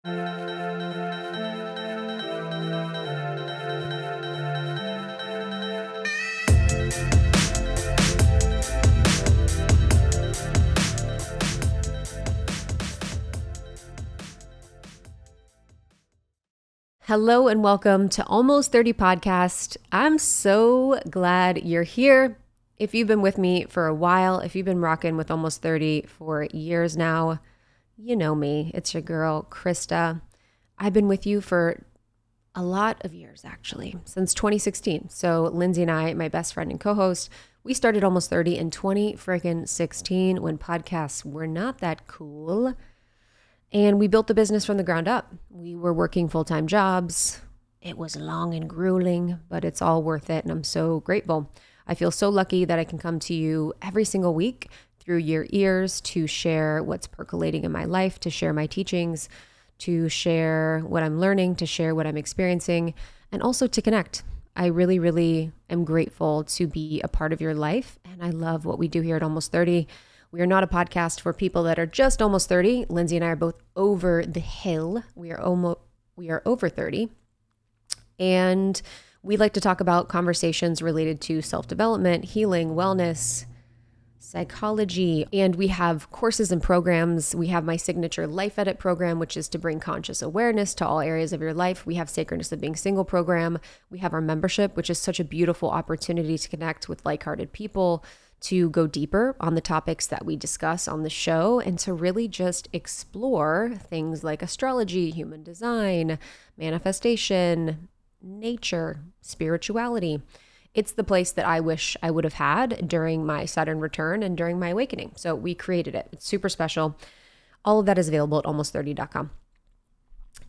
Hello and welcome to Almost 30 Podcast. I'm so glad you're here. If you've been with me for a while, if you've been rocking with Almost 30 for years now, you know me. It's your girl, Krista. I've been with you for a lot of years, actually, since 2016. So Lindsay and I, my best friend and co-host, we started Almost 30 in 2016 when podcasts were not that cool. And we built the business from the ground up. We were working full-time jobs. It was long and grueling, but it's all worth it. And I'm so grateful. I feel so lucky that I can come to you every single week through your ears to share what's percolating in my life, to share my teachings, to share what I'm learning, to share what I'm experiencing, and also to connect. I really, really am grateful to be a part of your life. And I love what we do here at Almost 30. We are not a podcast for people that are just almost 30. Lindsay and I are both over the hill. We are over 30. And we like to talk about conversations related to self-development, healing, wellness, psychology. And we have courses and programs. We have my signature Life Edit program, which is to bring conscious awareness to all areas of your life. We have Sacredness of Being Single program. We have our membership, which is such a beautiful opportunity to connect with like-hearted people, to go deeper on the topics that we discuss on the show, and to really just explore things like astrology, human design, manifestation, nature, spirituality. It's the place that I wish I would have had during my Saturn return and during my awakening. So we created it. It's super special. All of that is available at almost30.com.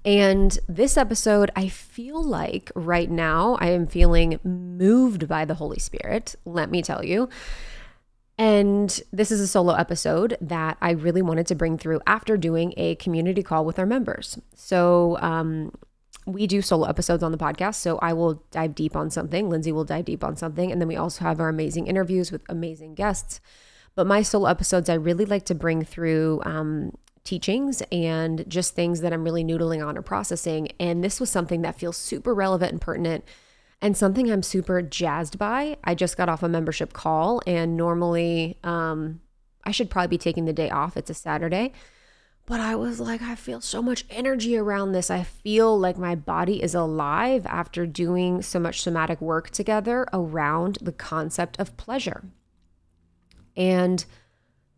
And this episode, I feel like right now I am feeling moved by the Holy Spirit, let me tell you. And this is a solo episode that I really wanted to bring through after doing a community call with our members. So we do solo episodes on the podcast. So I will dive deep on something. Lindsay will dive deep on something. And then we also have our amazing interviews with amazing guests. But my solo episodes, I really like to bring through teachings and just things that I'm really noodling on or processing. And this was something that feels super relevant and pertinent, and something I'm super jazzed by. I just got off a membership call, and normally I should probably be taking the day off. It's a Saturday. But I was like, I feel so much energy around this. I feel like my body is alive after doing so much somatic work together around the concept of pleasure. And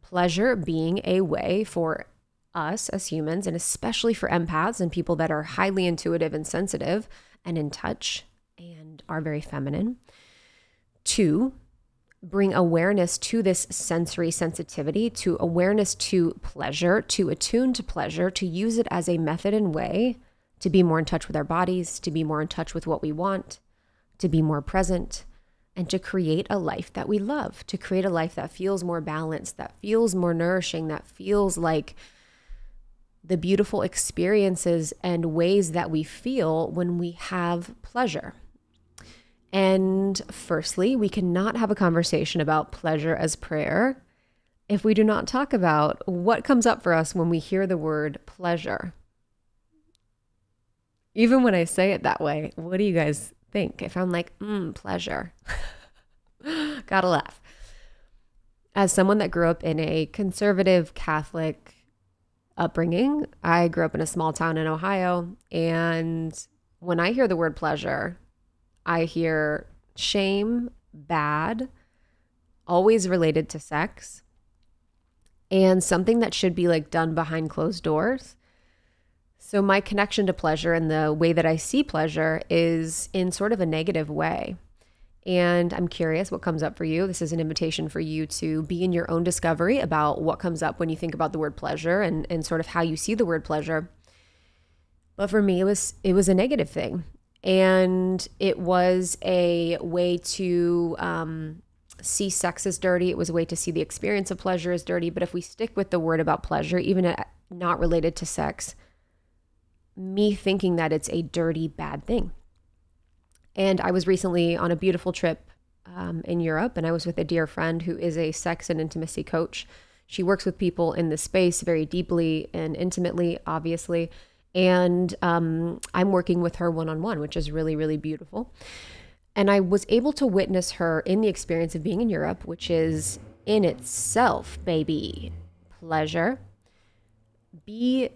pleasure being a way for us as humans, and especially for empaths and people that are highly intuitive and sensitive and in touch and are very feminine, to bring awareness to this sensory sensitivity, to awareness to pleasure, to attune to pleasure, to use it as a method and way to be more in touch with our bodies, to be more in touch with what we want, to be more present, and to create a life that we love, to create a life that feels more balanced, that feels more nourishing, that feels like the beautiful experiences and ways that we feel when we have pleasure. And firstly, we cannot have a conversation about pleasure as prayer if we do not talk about what comes up for us when we hear the word pleasure. Even when I say it that way, what do you guys think? If I'm like, pleasure, gotta laugh. As someone that grew up in a conservative Catholic upbringing, I grew up in a small town in Ohio, and when I hear the word pleasure, I hear shame, bad, always related to sex, and something that should be like done behind closed doors. So my connection to pleasure and the way that I see pleasure is in sort of a negative way. And I'm curious what comes up for you. This is an invitation for you to be in your own discovery about what comes up when you think about the word pleasure, and sort of how you see the word pleasure. But for me, it was a negative thing. And it was a way to see sex as dirty. It was a way to see the experience of pleasure as dirty. But if we stick with the word about pleasure, even not related to sex, me thinking that it's a dirty, bad thing. And I was recently on a beautiful trip in Europe, and I was with a dear friend who is a sex and intimacy coach. She works with people in this space very deeply and intimately, obviously. And I'm working with her one-on-one, which is really, really beautiful. And I was able to witness her in the experience of being in Europe, which is in itself, baby, pleasure. Be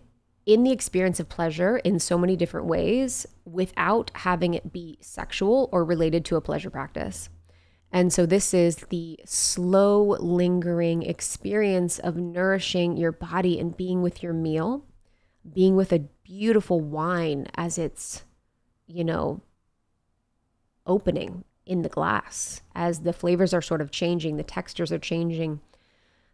in the experience of pleasure in so many different ways without having it be sexual or related to a pleasure practice. And so this is the slow, lingering experience of nourishing your body and being with your meal, being with a beautiful wine as it's, opening in the glass, as the flavors are sort of changing, the textures are changing.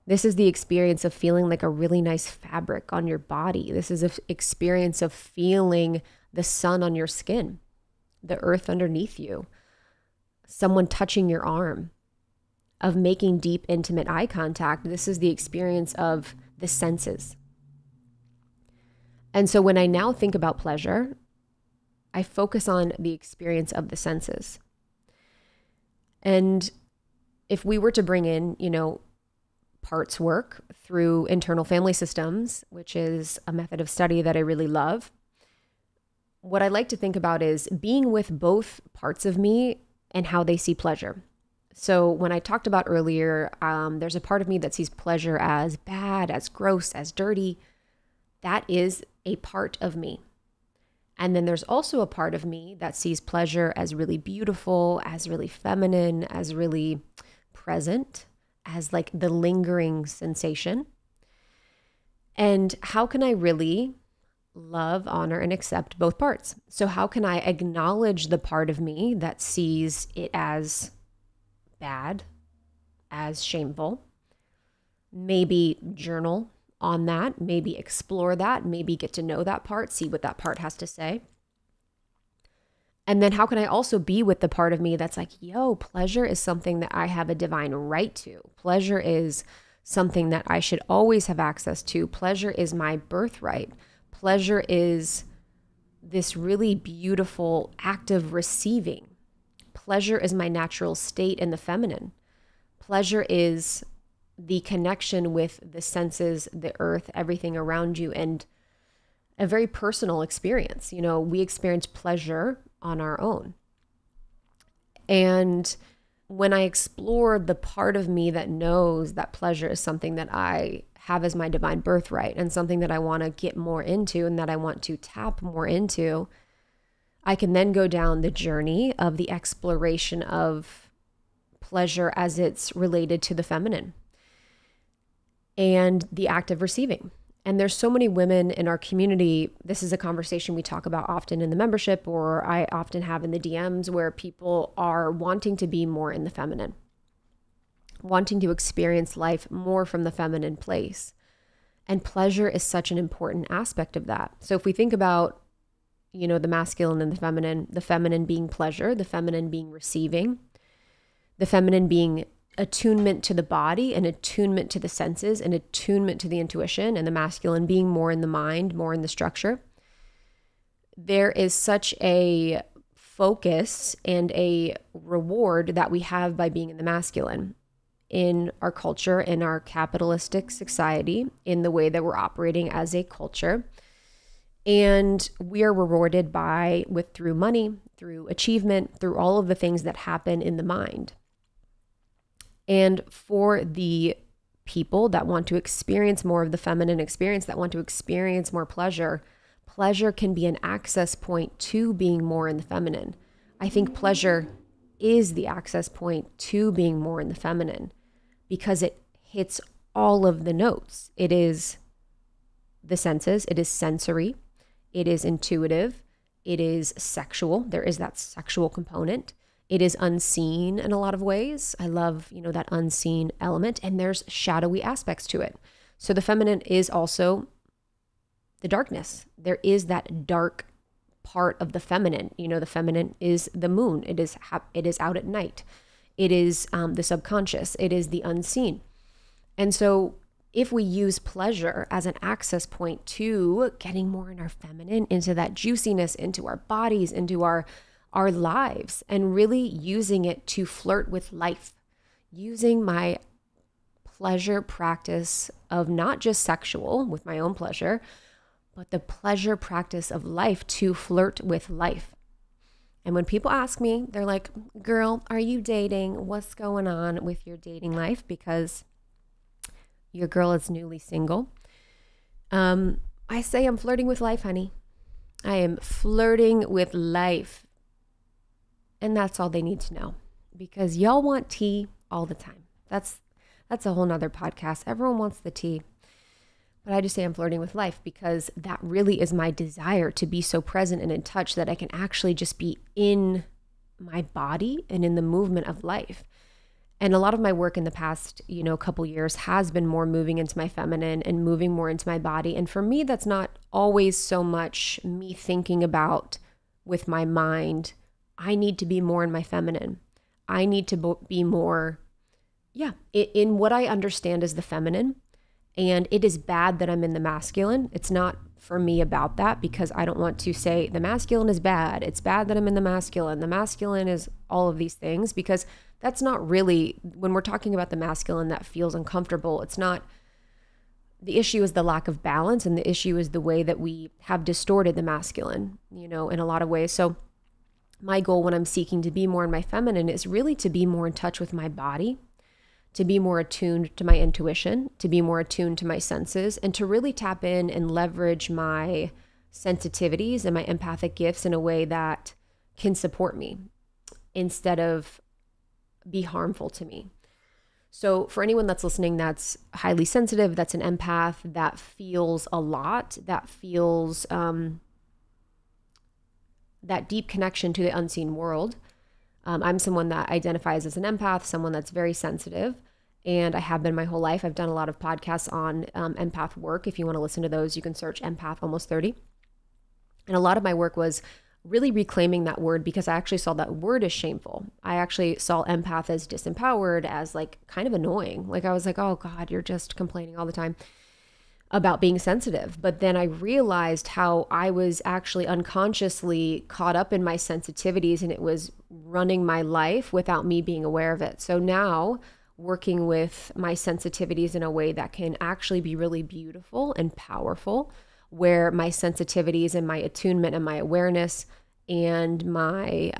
This is the experience of feeling like a really nice fabric on your body. This is an experience of feeling the sun on your skin, the earth underneath you, someone touching your arm, of making deep, intimate eye contact. This is the experience of the senses. And so when I now think about pleasure, I focus on the experience of the senses. And if we were to bring in, parts work through internal family systems, which is a method of study that I really love, what I like to think about is being with both parts of me and how they see pleasure. So when I talked about earlier, there's a part of me that sees pleasure as bad, as gross, as dirty. That is a part of me. And then there's also a part of me that sees pleasure as really beautiful, as really feminine, as really present, as like the lingering sensation. And how can I really love, honor, and accept both parts? So how can I acknowledge the part of me that sees it as bad, as shameful? Maybe journal on that, maybe explore that, maybe get to know that part, see what that part has to say. And then how can I also be with the part of me that's like, pleasure is something that I have a divine right to. Pleasure is something that I should always have access to. Pleasure is my birthright. Pleasure is this really beautiful act of receiving. Pleasure is my natural state in the feminine. Pleasure is the connection with the senses, the earth, everything around you, and a very personal experience. We experience pleasure on our own. And when I explore the part of me that knows that pleasure is something that I have as my divine birthright and something that I want to get more into and that I want to tap more into, I can then go down the journey of the exploration of pleasure as it's related to the feminine and the act of receiving. And there's so many women in our community. This is a conversation we talk about often in the membership, or I often have in the DMs, where people are wanting to be more in the feminine, wanting to experience life more from the feminine place. And pleasure is such an important aspect of that. So if we think about, the masculine and the feminine being pleasure, the feminine being receiving, the feminine being attunement to the body and attunement to the senses and attunement to the intuition, and the masculine being more in the mind, more in the structure. There is such a focus and a reward that we have by being in the masculine in our culture, in our capitalistic society, in the way that we're operating as a culture. And we are rewarded through money, through achievement, through all of the things that happen in the mind. And for the people that want to experience more of the feminine experience, that want to experience more pleasure, pleasure can be an access point to being more in the feminine. I think pleasure is the access point to being more in the feminine because it hits all of the notes. It is the senses, it is sensory, it is intuitive, it is sexual. There is that sexual component. It is unseen in a lot of ways. I love, that unseen element, and there's shadowy aspects to it. So the feminine is also the darkness. There is that dark part of the feminine. The feminine is the moon. It is out at night. It is the subconscious. It is the unseen. And so if we use pleasure as an access point to getting more in our feminine, into that juiciness, into our bodies, into our lives, and really using it to flirt with life, using my pleasure practice of not just sexual with my own pleasure, but the pleasure practice of life, to flirt with life. And when people ask me, they're like, girl, are you dating? What's going on with your dating life? Because your girl is newly single. I say I'm flirting with life, honey. I am flirting with life. And that's all they need to know, because y'all want tea all the time. That's a whole nother podcast. Everyone wants the tea. But I just say I'm flirting with life because that really is my desire, to be so present and in touch that I can actually just be in my body and in the movement of life. And a lot of my work in the past, couple years has been more moving into my feminine and moving more into my body. And for me, that's not always so much me thinking about with my mind. I need to be more in my feminine. I need to be more, in what I understand as the feminine. And it is bad that I'm in the masculine. It's not for me about that, because I don't want to say the masculine is bad. It's bad that I'm in the masculine. The masculine is all of these things, because that's not really, when we're talking about the masculine, that feels uncomfortable. It's not, the issue is the lack of balance, and the issue is the way that we have distorted the masculine, in a lot of ways. So my goal when I'm seeking to be more in my feminine is really to be more in touch with my body, to be more attuned to my intuition, to be more attuned to my senses, and to really tap in and leverage my sensitivities and my empathic gifts in a way that can support me instead of be harmful to me. So for anyone that's listening that's highly sensitive, that's an empath, that feels a lot, that feels that deep connection to the unseen world. I'm someone that identifies as an empath, someone that's very sensitive, and I have been my whole life. I've done a lot of podcasts on empath work. If you want to listen to those, you can search empath almost 30. And a lot of my work was really reclaiming that word, because I actually saw that word as shameful. I actually saw empath as disempowered, as like kind of annoying. Like I was like, oh God, you're just complaining all the time about being sensitive. But then I realized how I was actually unconsciously caught up in my sensitivities, and it was running my life without me being aware of it. So now working with my sensitivities in a way that can actually be really beautiful and powerful, where my sensitivities and my attunement and my awareness and my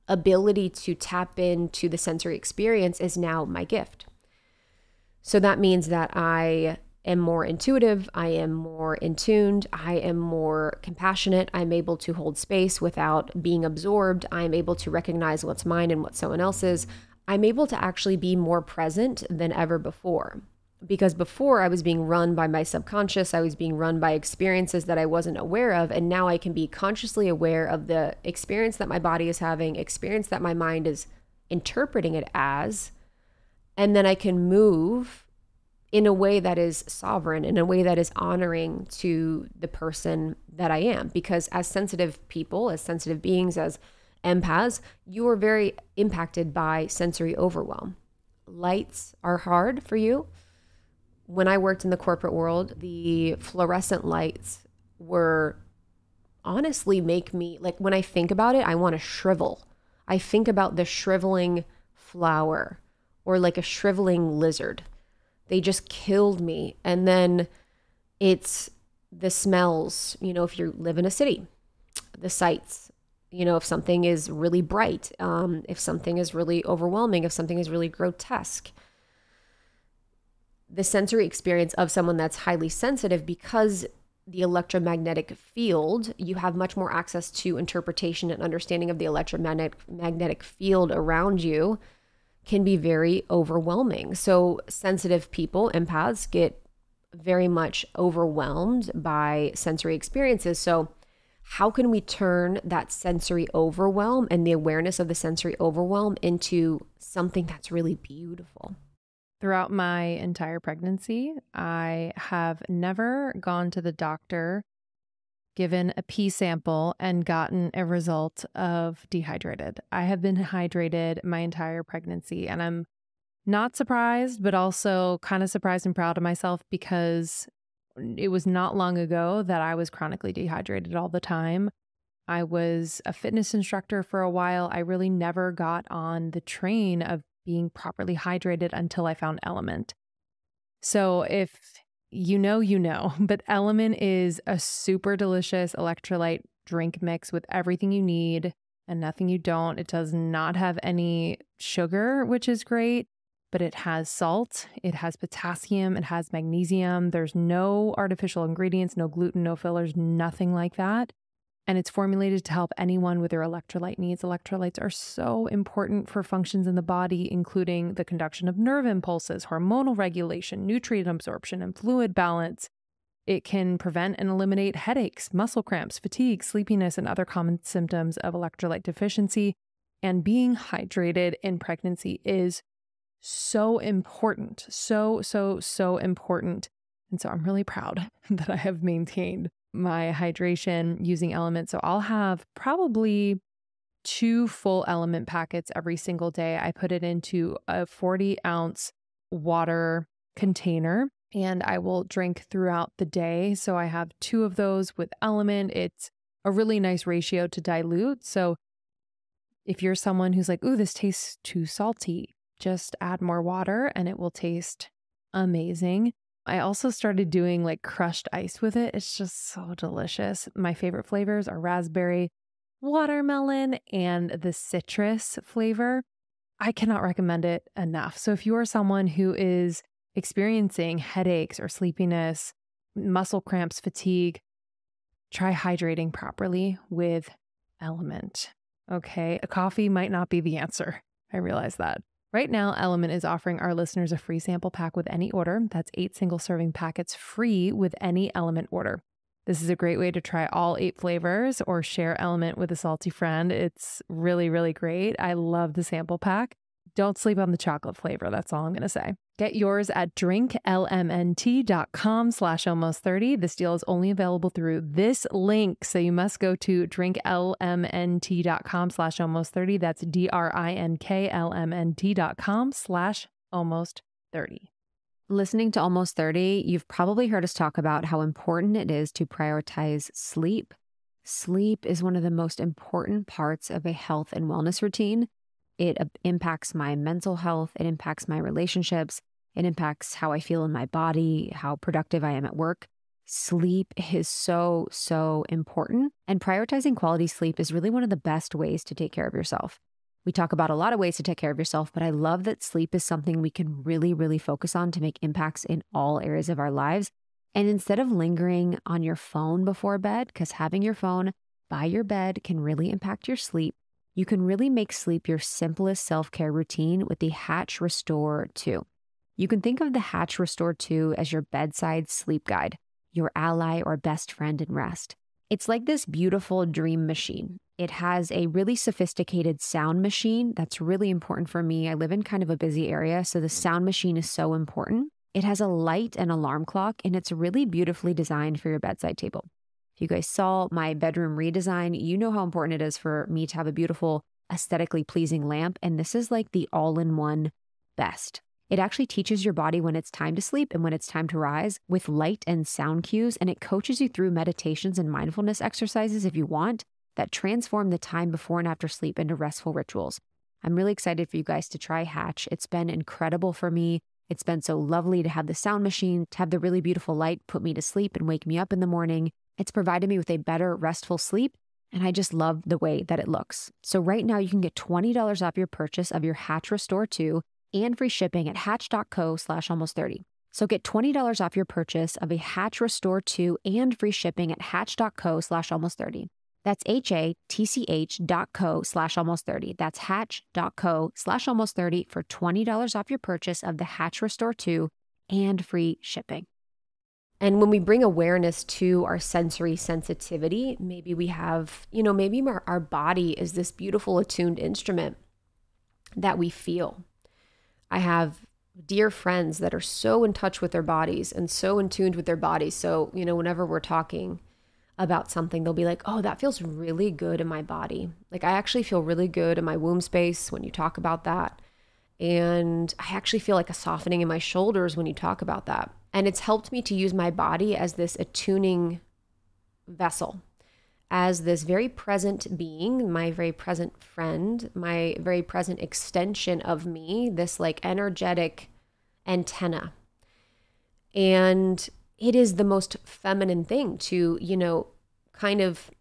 ability to tap into the sensory experience is now my gift. So that means that I am more intuitive, I am more in tuned, I am more compassionate, I'm able to hold space without being absorbed, I'm able to recognize what's mine and what someone else's. I'm able to actually be more present than ever before. Because before I was being run by my subconscious, I was being run by experiences that I wasn't aware of, and now I can be consciously aware of the experience that my body is having, experience that my mind is interpreting it as, and then I can move in a way that is sovereign, in a way that is honoring to the person that I am. Because as sensitive people, as sensitive beings, as empaths, you are very impacted by sensory overwhelm. Lights are hard for you. When I worked in the corporate world, the fluorescent lights were honestly make me, like when I think about it, I want to shrivel. I think about the shriveling flower or like a shriveling lizard. They just killed me. And then it's the smells, if you live in a city, the sights, if something is really bright, if something is really overwhelming, if something is really grotesque. The sensory experience of someone that's highly sensitive, because the electromagnetic field, you have much more access to interpretation and understanding of the electromagnetic field around you, can be very overwhelming. So sensitive people, empaths, get very much overwhelmed by sensory experiences. So how can we turn that sensory overwhelm and the awareness of the sensory overwhelm into something that's really beautiful? Throughout my entire pregnancy, I have never gone to the doctor, given a pee sample, and gotten a result of dehydrated. I have been hydrated my entire pregnancy, and I'm not surprised, but also kind of surprised and proud of myself, because it was not long ago that I was chronically dehydrated all the time. I was a fitness instructor for a while. I really never got on the train of being properly hydrated until I found Element. So if but Element is a super delicious electrolyte drink mix with everything you need and nothing you don't. It does not have any sugar, which is great, but it has salt, it has potassium, it has magnesium. There's no artificial ingredients, no gluten, no fillers, nothing like that. And it's formulated to help anyone with their electrolyte needs. Electrolytes are so important for functions in the body, including the conduction of nerve impulses, hormonal regulation, nutrient absorption, and fluid balance. It can prevent and eliminate headaches, muscle cramps, fatigue, sleepiness, and other common symptoms of electrolyte deficiency. And being hydrated in pregnancy is so important. So important. And so I'm really proud that I have maintained my hydration using Element. So I'll have probably 2 full Element packets every single day. I put it into a 40-ounce water container and I will drink throughout the day. So I have 2 of those with Element. It's a really nice ratio to dilute. So if you're someone who's like, ooh, this tastes too salty, just add more water and it will taste amazing. I also started doing like crushed ice with it. It's just so delicious. My favorite flavors are raspberry, watermelon, and the citrus flavor. I cannot recommend it enough. So if you are someone who is experiencing headaches or sleepiness, muscle cramps, fatigue, try hydrating properly with Element. Okay, a coffee might not be the answer. I realize that. Right now, Element is offering our listeners a free sample pack with any order. That's 8 single-serving packets free with any Element order. This is a great way to try all 8 flavors or share Element with a salty friend. It's really, really great. I love the sample pack. Don't sleep on the chocolate flavor. That's all I'm going to say. Get yours at drinklmnt.com/almost30. This deal is only available through this link. So you must go to drinklmnt.com/almost30. That's drinklmnt.com/almost30. Listening to Almost 30, you've probably heard us talk about how important it is to prioritize sleep. Sleep is one of the most important parts of a health and wellness routine. It impacts my mental health. It impacts my relationships. It impacts how I feel in my body, how productive I am at work. Sleep is so important. And prioritizing quality sleep is really one of the best ways to take care of yourself. We talk about a lot of ways to take care of yourself, but I love that sleep is something we can really focus on to make impacts in all areas of our lives. And instead of lingering on your phone before bed, because having your phone by your bed can really impact your sleep, you can really make sleep your simplest self-care routine with the Hatch Restore 2. You can think of the Hatch Restore 2 as your bedside sleep guide, your ally or best friend in rest. It's like this beautiful dream machine. It has a really sophisticated sound machine that's really important for me. I live in kind of a busy area, so the sound machine is so important. It has a light and alarm clock, and it's really beautifully designed for your bedside table. If you guys saw my bedroom redesign, you know how important it is for me to have a beautiful, aesthetically pleasing lamp, and this is like the all-in-one best. It actually teaches your body when it's time to sleep and when it's time to rise with light and sound cues, and it coaches you through meditations and mindfulness exercises if you want that transform the time before and after sleep into restful rituals. I'm really excited for you guys to try Hatch. It's been incredible for me. It's been so lovely to have the sound machine, to have the really beautiful light put me to sleep and wake me up in the morning. It's provided me with a better restful sleep, and I just love the way that it looks. So right now you can get $20 off your purchase of your Hatch Restore 2 and free shipping at hatch.co/almost30. So get $20 off your purchase of a Hatch Restore 2 and free shipping at hatch.co/almost30. That's hatch.co/almost30. That's hatch.co/almost30 for $20 off your purchase of the Hatch Restore 2 and free shipping. And when we bring awareness to our sensory sensitivity, maybe we have, maybe our body is this beautiful attuned instrument that we feel. I have dear friends that are so in touch with their bodies and so in tuned with their bodies. So, whenever we're talking about something, they'll be like, oh, that feels really good in my body. Like I actually feel really good in my womb space when you talk about that. And I actually feel like a softening in my shoulders when you talk about that. And it's helped me to use my body as this attuning vessel, as this very present being, my very present friend, my very present extension of me, this like energetic antenna. And it is the most feminine thing to, kind of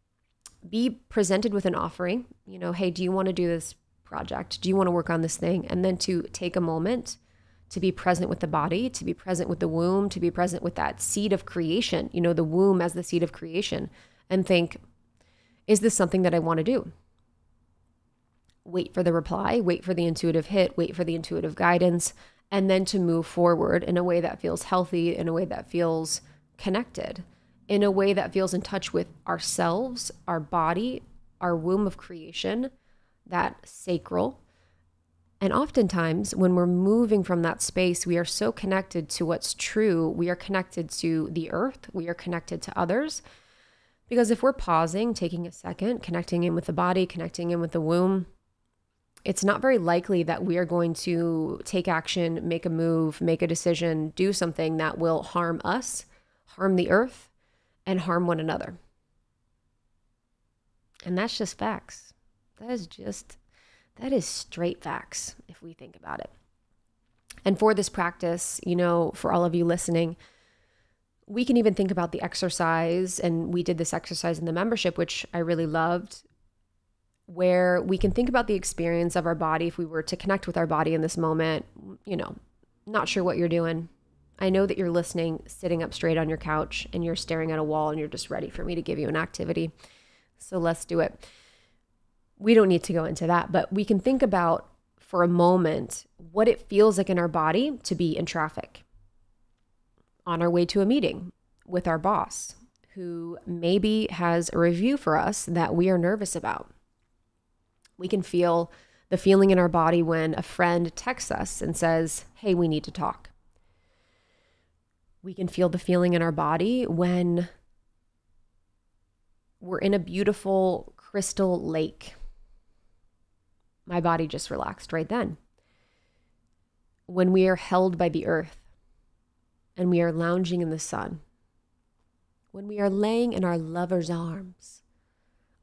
be presented with an offering, hey, do you want to do this project? Do you want to work on this thing? And then to take a moment to be present with the body, to be present with the womb, to be present with that seed of creation, the womb as the seed of creation, and think, is this something that I want to do? Wait for the reply, wait for the intuitive hit, wait for the intuitive guidance, and then to move forward in a way that feels healthy, in a way that feels connected, in a way that feels in touch with ourselves, our body, our womb of creation, that sacral. And oftentimes when we're moving from that space, we are so connected to what's true. We are connected to the earth. We are connected to others. Because if we're pausing, taking a second, connecting in with the body, connecting in with the womb, it's not very likely that we are going to take action, make a move, make a decision, do something that will harm us, harm the earth, and harm one another. And that's just facts. That is straight facts if we think about it. And for this practice, for all of you listening, we can even think about the exercise. And we did this exercise in the membership, which I really loved, where we can think about the experience of our body if we were to connect with our body in this moment. Not sure what you're doing. I know that you're listening, sitting up straight on your couch, and you're staring at a wall and you're just ready for me to give you an activity. So let's do it. We don't need to go into that, but we can think about for a moment what it feels like in our body to be in traffic on our way to a meeting with our boss, who maybe has a review for us that we are nervous about. We can feel the feeling in our body when a friend texts us and says, hey, we need to talk. We can feel the feeling in our body when we're in a beautiful crystal lake. My body just relaxed right then. When we are held by the earth and we are lounging in the sun, when we are laying in our lover's arms,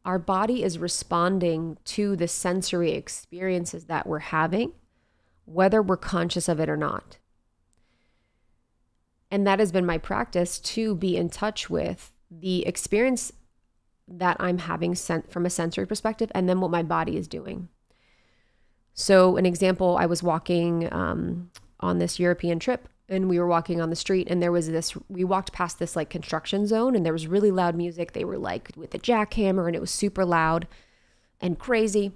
our body is responding to the sensory experiences that we're having, whether we're conscious of it or not. And that has been my practice, to be in touch with the experience that I'm having from a sensory perspective, and then what my body is doing. So an example, I was walking on this European trip, and we were walking on the street, and we walked past this like construction zone, and there was really loud music. They were like with a jackhammer, and it was super loud and crazy.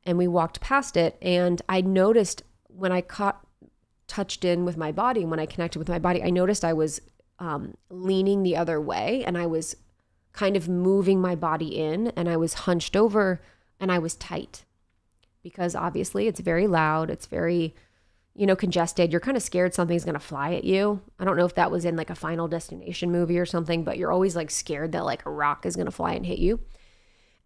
And we walked past it, and I noticed when I touched in with my body, and when I connected with my body, I noticed I was leaning the other way, and I was kind of moving my body in, and I was hunched over, and I was tight. Because obviously it's very loud, it's very, congested. You're kind of scared something's going to fly at you. I don't know if that was in like a Final Destination movie or something, but you're always like scared that like a rock is going to fly and hit you.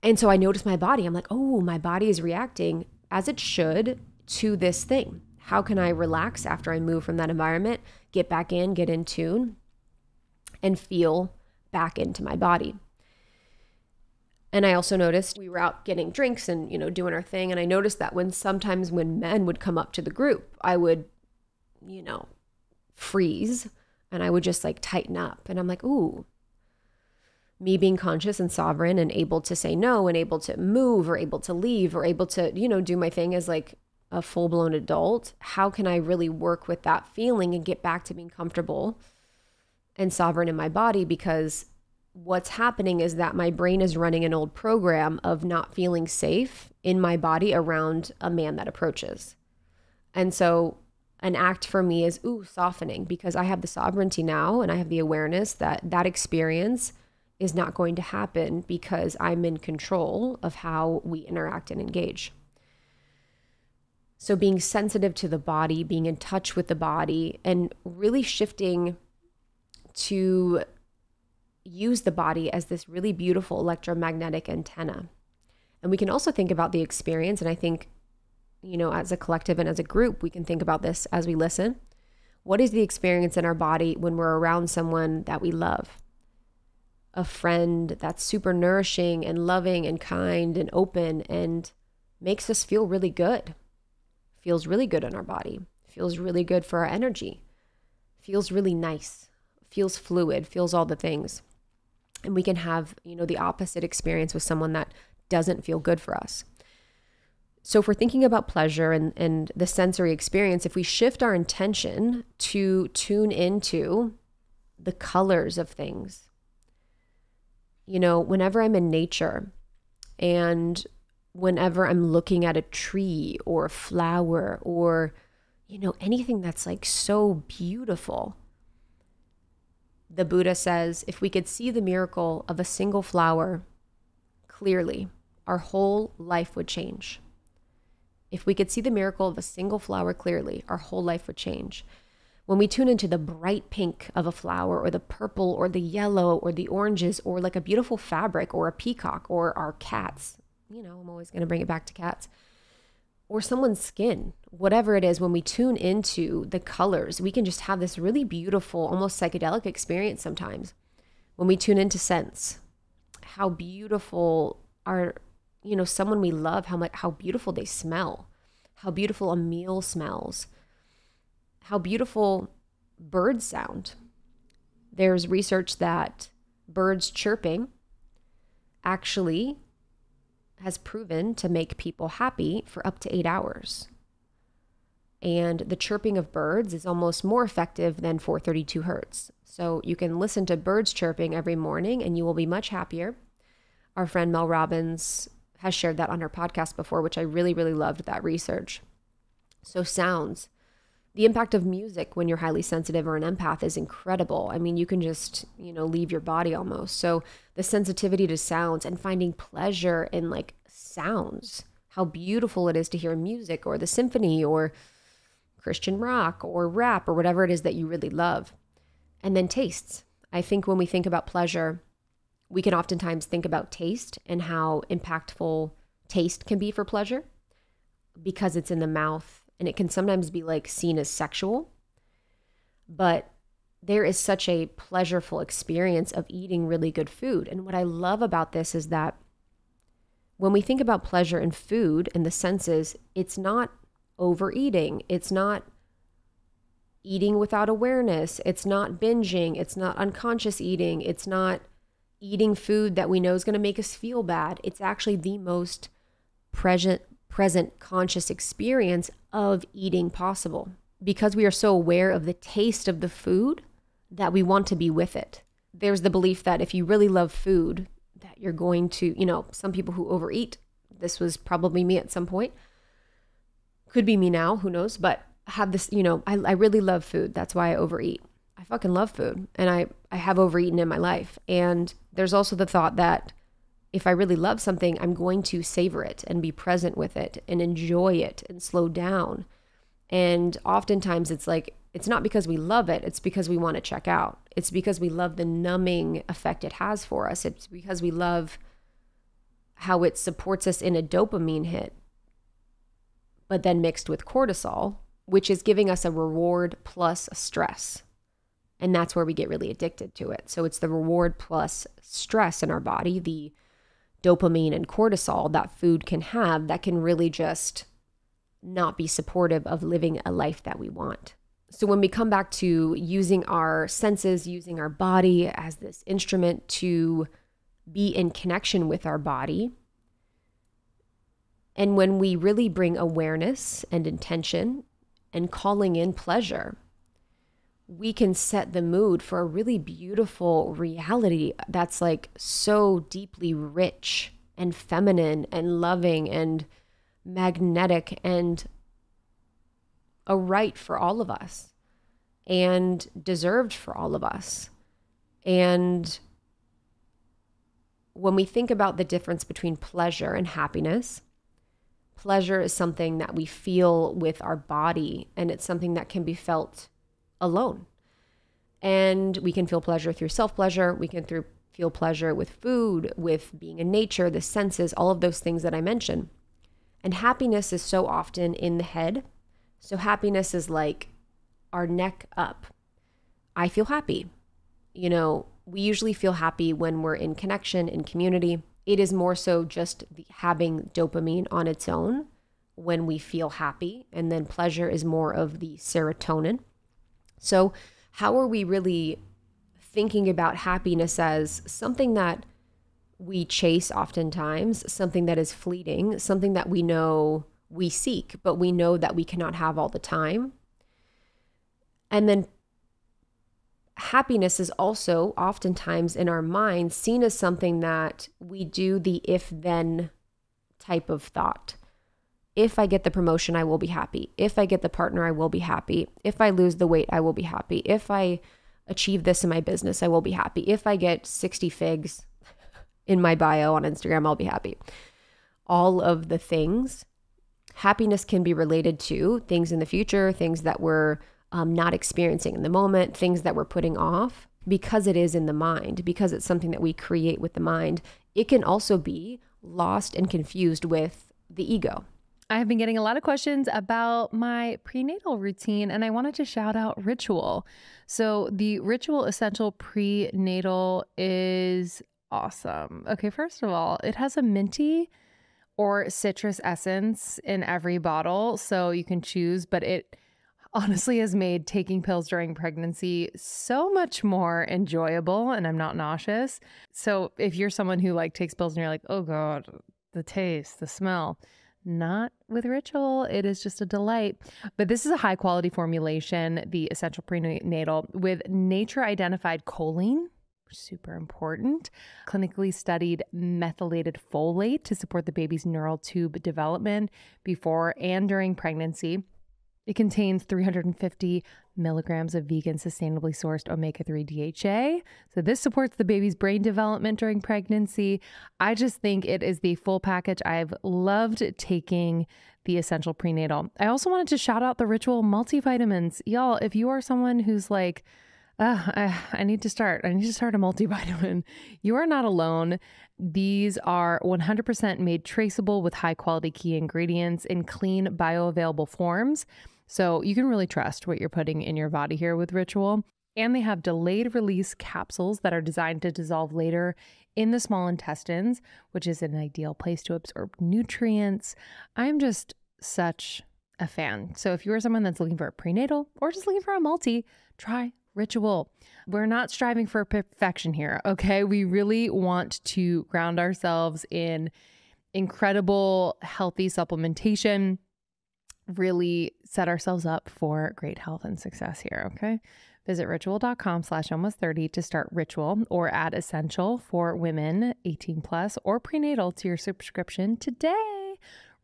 And so I noticed my body. I'm like, oh, my body is reacting as it should to this thing. How can I relax after I move from that environment, get back in, get in tune, and feel back into my body? And I also noticed we were out getting drinks and, doing our thing. And I noticed that sometimes when men would come up to the group, I would, freeze, and I would just like tighten up. And I'm like, ooh, me being conscious and sovereign and able to say no and able to move or able to leave or able to, do my thing as like a full-blown adult. How can I really work with that feeling and get back to being comfortable and sovereign in my body? Because what's happening is that my brain is running an old program of not feeling safe in my body around a man that approaches. And so an act for me is, softening, because I have the sovereignty now and I have the awareness that that experience is not going to happen because I'm in control of how we interact and engage. So being sensitive to the body, being in touch with the body, and really shifting to use the body as this really beautiful electromagnetic antenna. And we can also think about the experience. And I think, as a collective and as a group, we can think about this as we listen. What is the experience in our body when we're around someone that we love? A friend that's super nourishing and loving and kind and open and makes us feel really good. Feels really good in our body. Feels really good for our energy. Feels really nice. feels fluid, feels all the things. And we can have, the opposite experience with someone that doesn't feel good for us. So if we're thinking about pleasure and the sensory experience, if we shift our intention to tune into the colors of things, whenever I'm in nature and whenever I'm looking at a tree or a flower or, anything that's like so beautiful, the Buddha says, if we could see the miracle of a single flower clearly, our whole life would change. If we could see the miracle of a single flower clearly, our whole life would change. When we tune into the bright pink of a flower or the purple or the yellow or the oranges or like a beautiful fabric or a peacock or our cats, I'm always going to bring it back to cats, or someone's skin, whatever it is, when we tune into the colors, we can just have this really beautiful, almost psychedelic experience sometimes. When we tune into scents, how beautiful are, someone we love, how beautiful they smell, how beautiful a meal smells, how beautiful birds sound. There's research that birds chirping actually has proven to make people happy for up to 8 hours. And the chirping of birds is almost more effective than 432 hertz. So you can listen to birds chirping every morning and you will be much happier. Our friend Mel Robbins has shared that on her podcast before, which I really, really loved that research. So sounds. The impact of music when you're highly sensitive or an empath is incredible. I mean, you can just, leave your body almost. So the sensitivity to sounds and finding pleasure in like sounds, how beautiful it is to hear music or the symphony or Christian rock or rap or whatever it is that you really love. And then tastes. I think when we think about pleasure, we can oftentimes think about taste and how impactful taste can be for pleasure because it's in the mouth. And it can sometimes be like seen as sexual, but there is such a pleasureful experience of eating really good food. And what I love about this is that when we think about pleasure in food and the senses, it's not overeating. It's not eating without awareness. It's not binging. It's not unconscious eating. It's not eating food that we know is going to make us feel bad. It's actually the most present conscious experience of eating possible, because we are so aware of the taste of the food that we want to be with it. There's the belief that if you really love food, that you're going to, some people who overeat, this was probably me at some point, could be me now, who knows, but have this, I really love food. That's why I overeat. I fucking love food. And I have overeaten in my life. And there's also the thought that if I really love something, I'm going to savor it and be present with it and enjoy it and slow down. And oftentimes it's like, it's not because we love it. It's because we want to check out. It's because we love the numbing effect it has for us. It's because we love how it supports us in a dopamine hit, but then mixed with cortisol, which is giving us a reward plus a stress. And that's where we get really addicted to it. So it's the reward plus stress in our body, the dopamine and cortisol that food can have that can really just not be supportive of living a life that we want. So when we come back to using our senses, using our body as this instrument to be in connection with our body, and when we really bring awareness and intention and calling in pleasure, we can set the mood for a really beautiful reality that's like so deeply rich and feminine and loving and magnetic and a right for all of us and deserved for all of us. And when we think about the difference between pleasure and happiness, pleasure is something that we feel with our body, and it's something that can be felt alone. And we can feel pleasure through self-pleasure. We can feel pleasure with food, with being in nature, the senses, all of those things that I mentioned. And happiness is so often in the head. So happiness is like our neck up. I feel happy. We usually feel happy when we're in connection, in community. It is more so just having dopamine on its own when we feel happy. And then pleasure is more of the serotonin. So how are we really thinking about happiness as something that we chase oftentimes, something that is fleeting, something that we know we seek, but we know that we cannot have all the time. And then happiness is also oftentimes in our mind seen as something that we do the if-then type of thought. If I get the promotion, I will be happy. If I get the partner, I will be happy. If I lose the weight, I will be happy. If I achieve this in my business, I will be happy. If I get 60 figs in my bio on Instagram, I'll be happy. All of the things. Happiness can be related to things in the future, things that we're not experiencing in the moment, things that we're putting off, because it is in the mind, because it's something that we create with the mind. It can also be lost and confused with the ego. I have been getting a lot of questions about my prenatal routine, and I wanted to shout out Ritual. So the Ritual Essential Prenatal is awesome. Okay, first of all, it has a minty or citrus essence in every bottle, so you can choose, but it honestly has made taking pills during pregnancy so much more enjoyable, and I'm not nauseous. So if you're someone who takes pills and you're like, oh God, the taste, the smell, not with Ritual. It is just a delight. But this is a high quality formulation, the Essential Prenatal, with nature identified choline, super important, clinically studied methylated folate to support the baby's neural tube development before and during pregnancy. It contains 350 milligrams of vegan, sustainably sourced omega-3 DHA. So this supports the baby's brain development during pregnancy. I just think it is the full package. I've loved taking the Essential Prenatal. I also wanted to shout out the Ritual multivitamins. Y'all, if you are someone who's like, I need to start a multivitamin, you are not alone. These are 100% made traceable with high quality key ingredients in clean, bioavailable forms. So you can really trust what you're putting in your body here with Ritual. And they have delayed release capsules that are designed to dissolve later in the small intestines, which is an ideal place to absorb nutrients. I'm just such a fan. So if you're someone that's looking for a prenatal or just looking for a multi, try Ritual. We're not striving for perfection here, okay? We really want to ground ourselves in incredible, healthy supplementation, really set ourselves up for great health and success here, okay? Visit ritual.com/almost30 to start Ritual, or add Essential for women 18 plus or prenatal to your subscription today.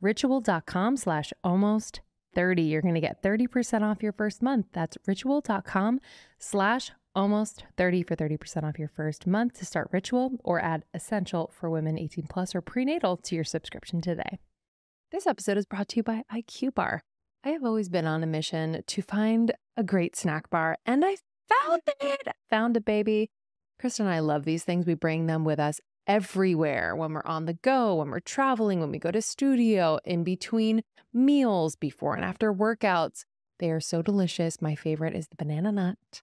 Ritual.com/almost30. You're going to get 30% off your first month. That's ritual.com/almost30 for 30% off your first month to start Ritual, or add Essential for women 18 plus or prenatal to your subscription today. This episode is brought to you by IQ Bar. I have always been on a mission to find a great snack bar, and I found it. Found it, baby. Krista and I love these things. We bring them with us everywhere, when we're on the go, when we're traveling, when we go to studio, in between meals, before and after workouts. They are so delicious. My favorite is the banana nut.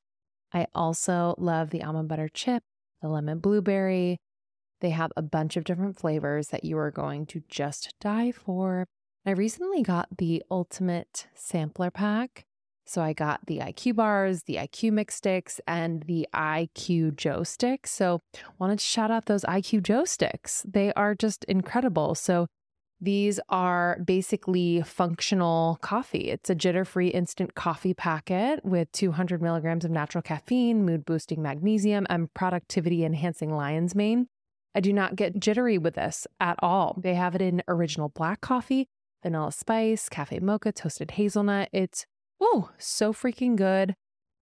I also love the almond butter chip, the lemon blueberry. They have a bunch of different flavors that you are going to just die for. I recently got the ultimate sampler pack. So I got the IQ bars, the IQ mix sticks, and the IQ Joe sticks. So wanted to shout out those IQ Joe sticks. They are just incredible. So these are basically functional coffee. It's a jitter-free instant coffee packet with 200 milligrams of natural caffeine, mood-boosting magnesium, and productivity-enhancing lion's mane. I do not get jittery with this at all. They have it in original black coffee, vanilla spice, cafe mocha, toasted hazelnut. It's so freaking good.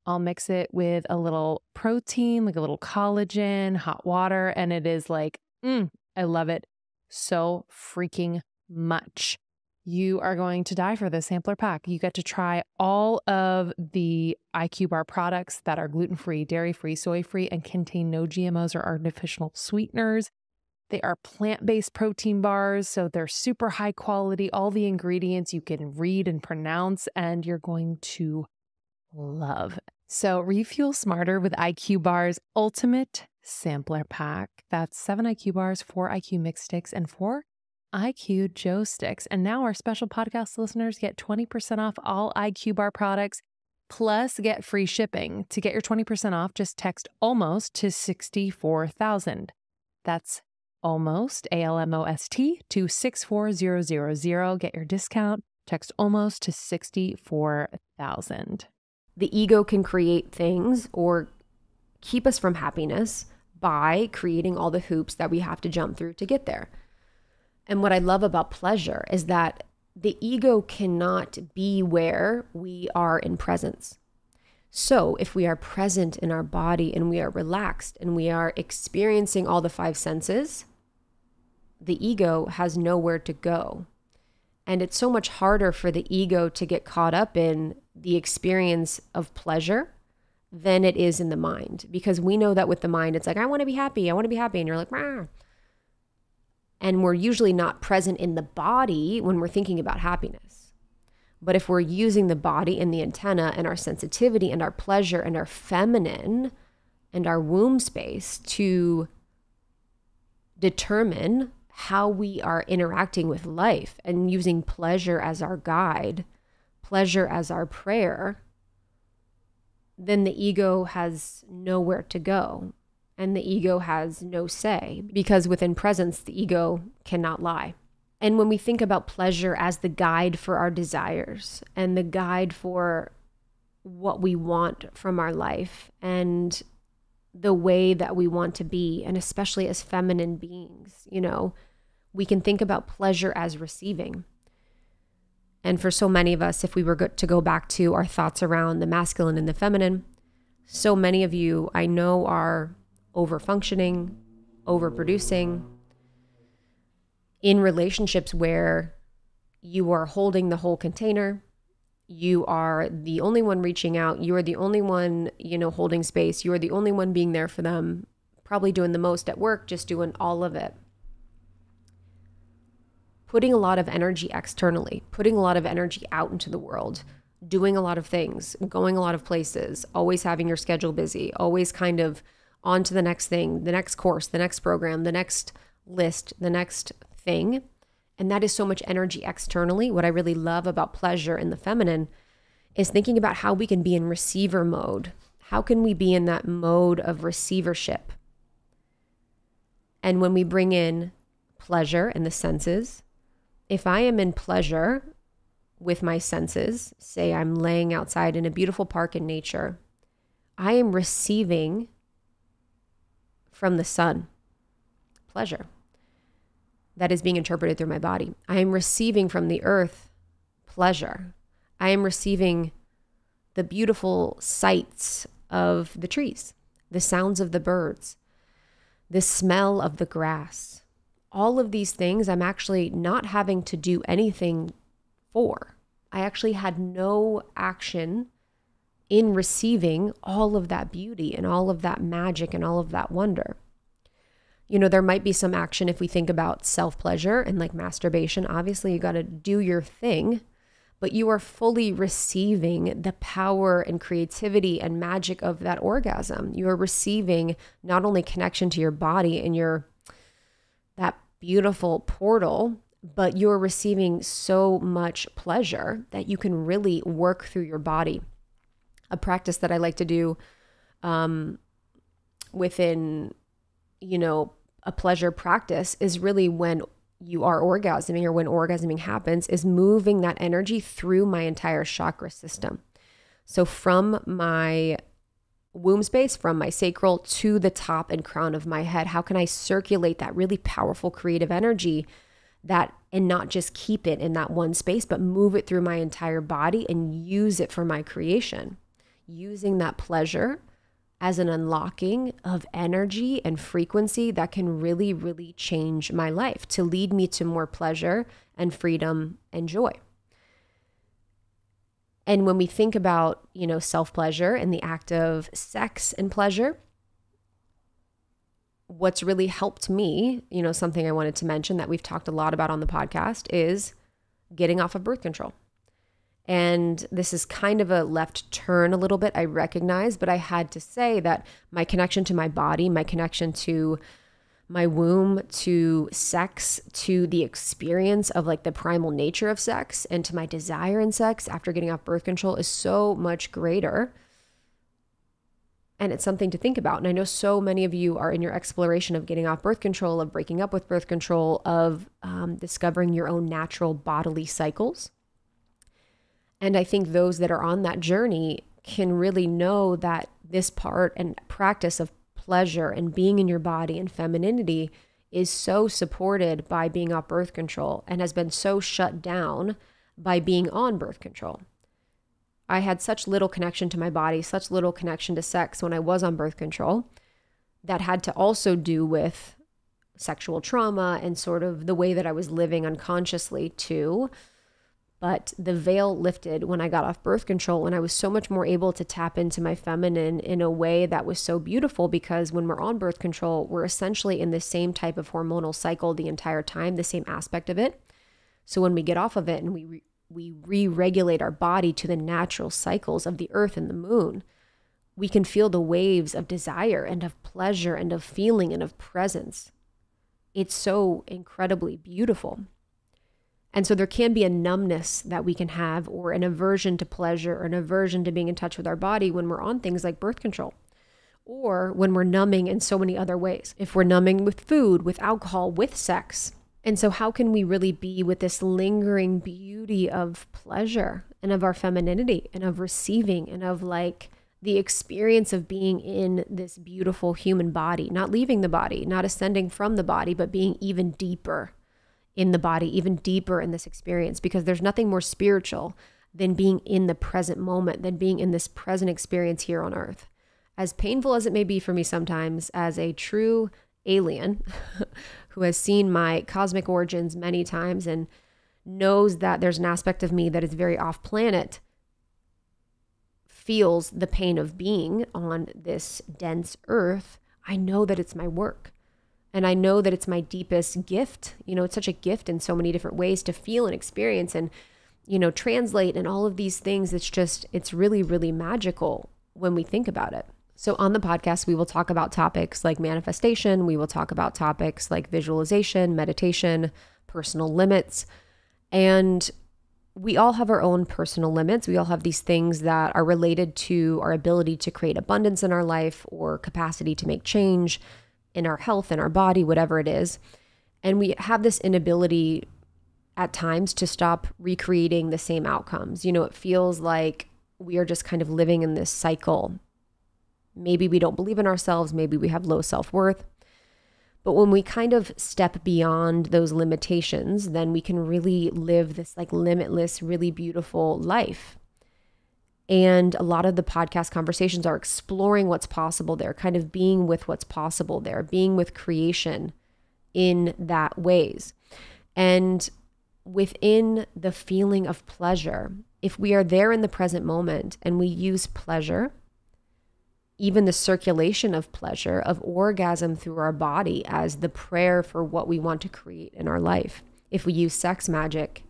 I'll mix it with a little protein, like a little collagen, hot water, and it is like, I love it so freaking much. You are going to die for this sampler pack. You get to try all of the IQ Bar products that are gluten-free, dairy-free, soy-free, and contain no GMOs or artificial sweeteners. They are plant-based protein bars, so they're super high quality. All the ingredients you can read and pronounce, and you're going to love. So refuel smarter with IQ Bar's Ultimate Sampler Pack. That's 7 IQ bars, 4 IQ mix sticks, and 4 IQ Joe sticks. And now our special podcast listeners get 20% off all IQ Bar products plus get free shipping. To get your 20% off, just text ALMOST to 64,000. That's ALMOST, ALMOST, to 64000. Get your discount. Text ALMOST to 64,000. The ego can create things or keep us from happiness by creating all the hoops that we have to jump through to get there. And what I love about pleasure is that the ego cannot be where we are in presence. So if we are present in our body and we are relaxed and we are experiencing all the five senses, the ego has nowhere to go. And it's so much harder for the ego to get caught up in the experience of pleasure than it is in the mind. Because we know that with the mind, it's like, I want to be happy. I want to be happy. And you're like, rah. And we're usually not present in the body when we're thinking about happiness. But if we're using the body and the antenna and our sensitivity and our pleasure and our feminine and our womb space to determine how we are interacting with life and using pleasure as our guide, pleasure as our prayer, then the ego has nowhere to go. And the ego has no say, because within presence, the ego cannot lie. And when we think about pleasure as the guide for our desires and the guide for what we want from our life and the way that we want to be, and especially as feminine beings, we can think about pleasure as receiving. And for so many of us, if we were to go back to our thoughts around the masculine and the feminine, so many of you I know are over-functioning, overproducing, in relationships where you are holding the whole container, you are the only one reaching out, you are the only one, holding space, you are the only one being there for them, probably doing the most at work, just doing all of it. Putting a lot of energy externally, putting a lot of energy out into the world, doing a lot of things, going a lot of places, always having your schedule busy, always kind of on to the next thing, the next course, the next program, the next list, the next thing. And that is so much energy externally. What I really love about pleasure in the feminine is thinking about how we can be in receiver mode. How can we be in that mode of receivership? And when we bring in pleasure and the senses, if I am in pleasure with my senses, say I'm laying outside in a beautiful park in nature, I am receiving from the sun pleasure that is being interpreted through my body. I am receiving from the earth pleasure. I am receiving the beautiful sights of the trees, the sounds of the birds, the smell of the grass. All of these things I'm actually not having to do anything for. I actually had no action in receiving all of that beauty and all of that magic and all of that wonder. There might be some action if we think about self-pleasure and like masturbation. Obviously, you got to do your thing, but you are fully receiving the power and creativity and magic of that orgasm. You are receiving not only connection to your body and that beautiful portal, but you're receiving so much pleasure that you can really work through your body. A practice that I like to do within, a pleasure practice is really when you are orgasming or when orgasming happens is moving that energy through my entire chakra system. So from my womb space, from my sacral to the top and crown of my head, how can I circulate that really powerful creative energy and not just keep it in that one space, but move it through my entire body and use it for my creation, using that pleasure as an unlocking of energy and frequency that can really, really change my life to lead me to more pleasure and freedom and joy. And when we think about, self-pleasure and the act of sex and pleasure, what's really helped me, something I wanted to mention that we've talked a lot about on the podcast is getting off of birth control. And this is kind of a left turn a little bit, I recognize, but I had to say that my connection to my body, my connection to my womb to sex, to the experience of like the primal nature of sex, and to my desire in sex after getting off birth control is so much greater. And it's something to think about. And I know so many of you are in your exploration of getting off birth control, of breaking up with birth control, of discovering your own natural bodily cycles. And I think those that are on that journey can really know that this part and practice of pleasure and being in your body and femininity is so supported by being off birth control and has been so shut down by being on birth control. I had such little connection to my body, such little connection to sex when I was on birth control that had to also do with sexual trauma and sort of the way that I was living unconsciously too. But the veil lifted when I got off birth control, and I was so much more able to tap into my feminine in a way that was so beautiful, because when we're on birth control, we're essentially in the same type of hormonal cycle the entire time, the same aspect of it. So when we get off of it and we re-regulate our body to the natural cycles of the earth and the moon, we can feel the waves of desire and of pleasure and of feeling and of presence. It's so incredibly beautiful. And so there can be a numbness that we can have, or an aversion to pleasure, or an aversion to being in touch with our body when we're on things like birth control, or when we're numbing in so many other ways. If we're numbing with food, with alcohol, with sex. And so how can we really be with this lingering beauty of pleasure and of our femininity and of receiving and of like the experience of being in this beautiful human body, not leaving the body, not ascending from the body, but being even deeper in the body, even deeper in this experience, because there's nothing more spiritual than being in the present moment, than being in this present experience here on earth. As painful as it may be for me sometimes, as a true alien who has seen my cosmic origins many times and knows that there's an aspect of me that is very off planet, feels the pain of being on this dense earth, I know that it's my work. And I know that it's my deepest gift. You know, it's such a gift in so many different ways to feel and experience and, you know, translate and all of these things. It's really, really magical when we think about it. So on the podcast, we will talk about topics like manifestation. We will talk about topics like visualization, meditation, personal limits. And we all have our own personal limits. We all have these things that are related to our ability to create abundance in our life or capacity to make change in our health, in our body, whatever it is. And we have this inability at times to stop recreating the same outcomes. You know, it feels like we are just kind of living in this cycle. Maybe we don't believe in ourselves. Maybe we have low self-worth. But when we kind of step beyond those limitations, then we can really live this like limitless, really beautiful life. And a lot of the podcast conversations are exploring what's possible there, kind of being with what's possible there, being with creation in that ways. And within the feeling of pleasure, if we are there in the present moment and we use pleasure, even the circulation of pleasure, of orgasm through our body as the prayer for what we want to create in our life, if we use sex magic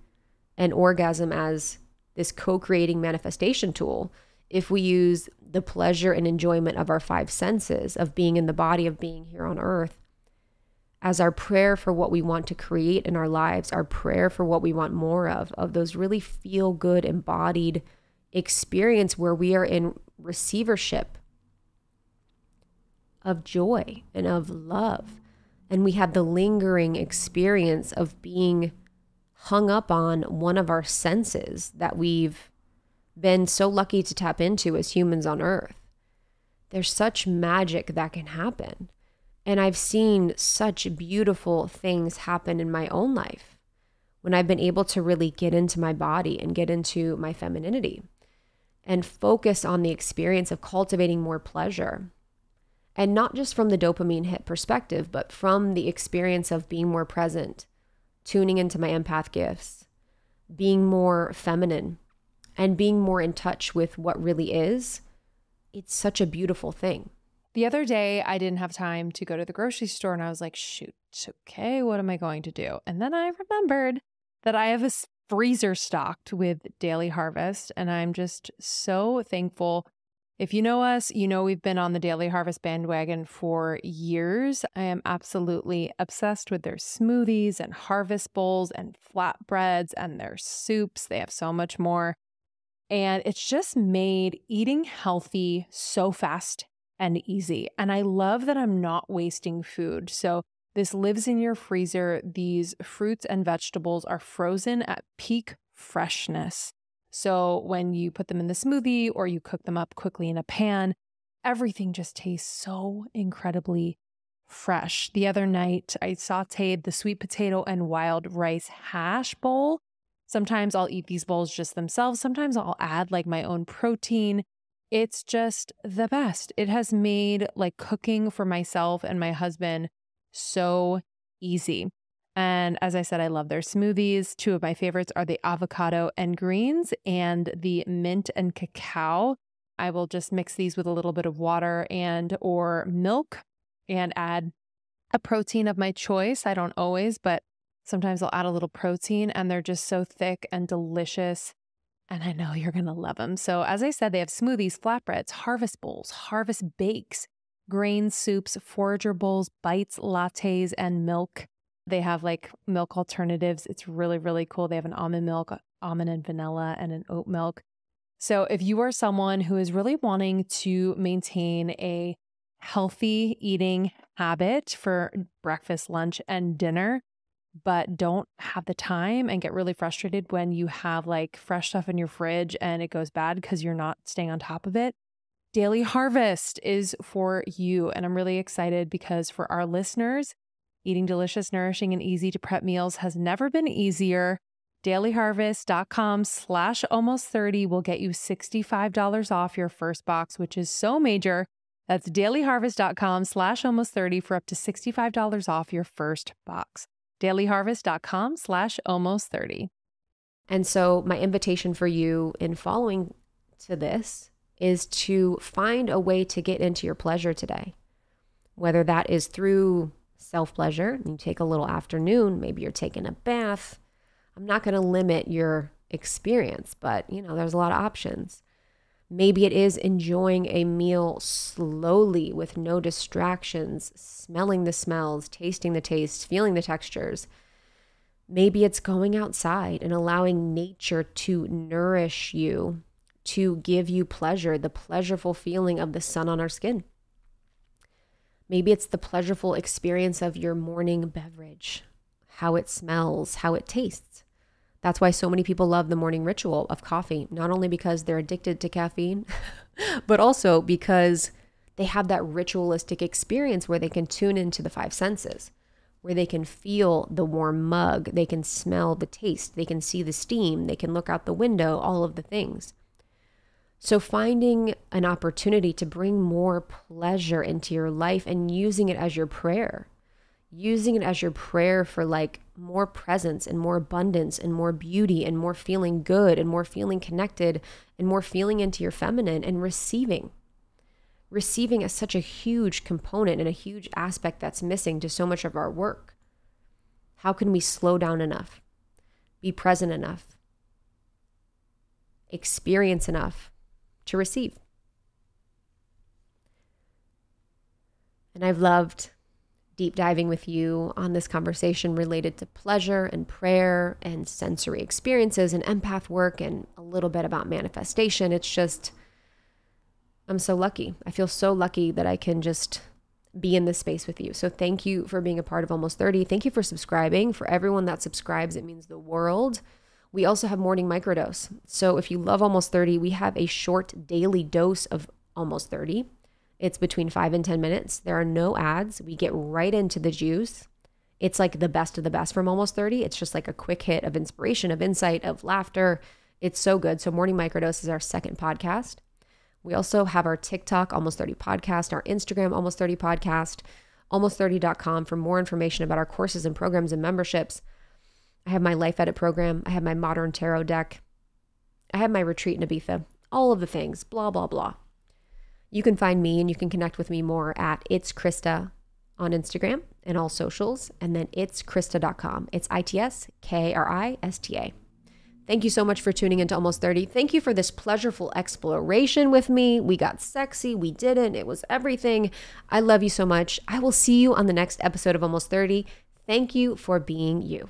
and orgasm as this co-creating manifestation tool, if we use the pleasure and enjoyment of our five senses, of being in the body, of being here on earth, as our prayer for what we want to create in our lives, our prayer for what we want more of those really feel good embodied experience where we are in receivership of joy and of love. And we have the lingering experience of being hung up on one of our senses that we've been so lucky to tap into as humans on earth. There's such magic that can happen. And I've seen such beautiful things happen in my own life when I've been able to really get into my body and get into my femininity and focus on the experience of cultivating more pleasure. And not just from the dopamine hit perspective, but from the experience of being more present, tuning into my empath gifts, being more feminine, and being more in touch with what really is. It's such a beautiful thing. The other day, I didn't have time to go to the grocery store and I was like, shoot, okay, what am I going to do? And then I remembered that I have a freezer stocked with Daily Harvest, and I'm just so thankful If you know us, you know we've been on the Daily Harvest bandwagon for years. I am absolutely obsessed with their smoothies and harvest bowls and flatbreads and their soups. They have so much more. And it's just made eating healthy so fast and easy. And I love that I'm not wasting food. So this lives in your freezer. These fruits and vegetables are frozen at peak freshness. So when you put them in the smoothie or you cook them up quickly in a pan, everything just tastes so incredibly fresh. The other night, I sauteed the sweet potato and wild rice hash bowl. Sometimes I'll eat these bowls just themselves. Sometimes I'll add like my own protein. It's just the best. It has made like cooking for myself and my husband so easy. And as I said, I love their smoothies. Two of my favorites are the avocado and greens and the mint and cacao. I will just mix these with a little bit of water and or milk and add a protein of my choice. I don't always, but sometimes I'll add a little protein, and they're just so thick and delicious. And I know you're going to love them. So as I said, they have smoothies, flatbreads, harvest bowls, harvest bakes, grain soups, forager bowls, bites, lattes, and milk. They have like milk alternatives. It's really, really cool. They have an almond milk, almond and vanilla, and an oat milk. So if you are someone who is really wanting to maintain a healthy eating habit for breakfast, lunch, and dinner, but don't have the time and get really frustrated when you have like fresh stuff in your fridge and it goes bad because you're not staying on top of it, Daily Harvest is for you. And I'm really excited because for our listeners, eating delicious, nourishing, and easy to prep meals has never been easier. dailyharvest.com/almost30 will get you $65 off your first box, which is so major. That's dailyharvest.com/almost30 for up to $65 off your first box. dailyharvest.com/almost30. And so my invitation for you in following to this is to find a way to get into your pleasure today, whether that is through self-pleasure. You take a little afternoon, maybe you're taking a bath. I'm not going to limit your experience, but there's a lot of options. Maybe it is enjoying a meal slowly with no distractions, smelling the smells, tasting the tastes, feeling the textures. Maybe it's going outside and allowing nature to nourish you, to give you pleasure, the pleasureful feeling of the sun on our skin. Maybe it's the pleasureful experience of your morning beverage, how it smells, how it tastes. That's why so many people love the morning ritual of coffee, not only because they're addicted to caffeine, but also because they have that ritualistic experience where they can tune into the five senses, where they can feel the warm mug, they can smell the taste, they can see the steam, they can look out the window, all of the things. So finding an opportunity to bring more pleasure into your life and using it as your prayer, for like more presence and more abundance and more beauty and more feeling good and more feeling connected and more feeling into your feminine and receiving. Receiving is such a huge component and a huge aspect that's missing to so much of our work. How can we slow down enough, be present enough, experience enough to receive? And I've loved deep diving with you on this conversation related to pleasure and prayer and sensory experiences and empath work and a little bit about manifestation. It's just, I'm so lucky. I feel so lucky that I can just be in this space with you. So thank you for being a part of Almost 30. Thank you for subscribing. For everyone that subscribes, it means the world. We also have morning microdose. So if you love Almost 30, we have a short daily dose of Almost 30. It's between 5 and 10 minutes. There are no ads. We get right into the juice. It's like the best of the best from Almost 30. It's just like a quick hit of inspiration, of insight, of laughter. It's so good. So Morning Microdose is our second podcast. We also have our TikTok, Almost 30 podcast, our Instagram, Almost 30 podcast, almost30.com for more information about our courses and programs and memberships. I have my Life Edit program. I have my Modern Tarot deck. I have my retreat in Ibiza. All of the things, blah, blah, blah. You can find me and you can connect with me more at It's Krista on Instagram and all socials. And then it's Krista.com. It's ITSKRISTA. Thank you so much for tuning into Almost 30. Thank you for this pleasureful exploration with me. We got sexy. We didn't. It was everything. I love you so much. I will see you on the next episode of Almost 30. Thank you for being you.